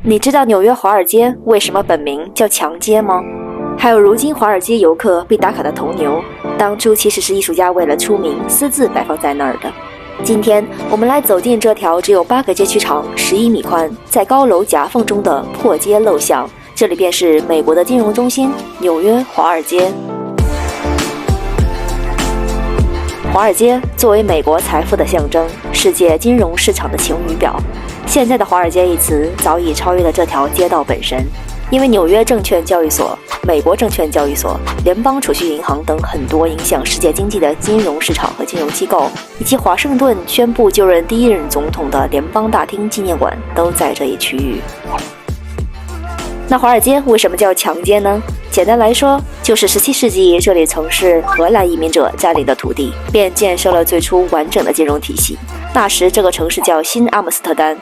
你知道纽约华尔街为什么本名叫强街吗？还有如今华尔街游客必打卡的铜牛，当初其实是艺术家为了出名私自摆放在那儿的。今天我们来走进这条只有8个街区长、11米宽，在高楼夹缝中的破街陋巷，这里便是美国的金融中心——纽约华尔街。华尔街作为美国财富的象征，世界金融市场的晴雨表，现在的华尔街一词早已超越了这条街道本身。因为纽约证券交易所、美国证券交易所、联邦储蓄银行等很多影响世界经济的金融市场和金融机构，以及华盛顿宣布就任第1任总统的联邦大厅纪念馆都在这一区域。那华尔街为什么叫强街呢？简单来说，就是17世纪这里曾是荷兰移民者占领的土地，便建设了最初完整的金融体系。那时这个城市叫新阿姆斯特丹。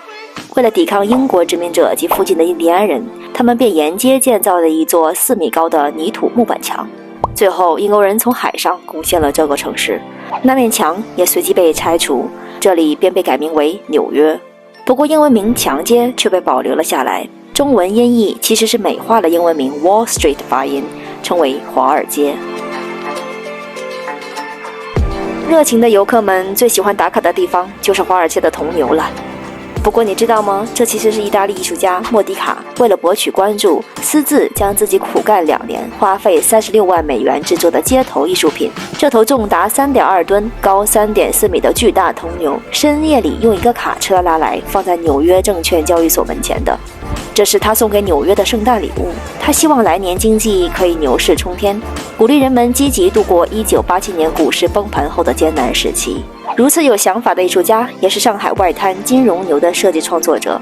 为了抵抗英国殖民者及附近的印第安人，他们便沿街建造了一座4米高的泥土木板墙。最后英国人从海上攻陷了这个城市，那面墙也随即被拆除，这里便被改名为纽约。不过英文名强街却被保留了下来，中文音译其实是美化了英文名 Wall Street 发音，称为华尔街。热情的游客们最喜欢打卡的地方就是华尔街的铜牛了。不过你知道吗？这其实是意大利艺术家莫迪卡为了博取关注，私自将自己苦干2年，花费36万美元制作的街头艺术品。这头重达3.2吨、高3.4米的巨大铜牛，深夜里用一个卡车拉来，放在纽约证券交易所门前的。这是他送给纽约的圣诞礼物。他希望来年经济可以牛市冲天，鼓励人们积极度过1987年股市崩盘后的艰难时期。如此有想法的艺术家，也是上海外滩金融牛的设计创作者。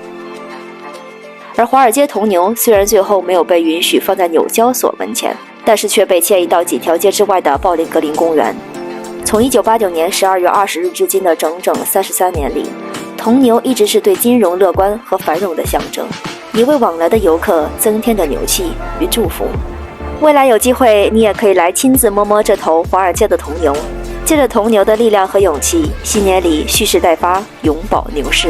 而华尔街铜牛虽然最后没有被允许放在纽交所门前，但是却被迁移到几条街之外的鲍林格林公园。从1989年12月20日至今的整整33年里，铜牛一直是对金融乐观和繁荣的象征，也为往来的游客增添着牛气与祝福。未来有机会，你也可以来亲自摸摸这头华尔街的铜牛，借着铜牛的力量和勇气，新年里蓄势待发，永葆牛市。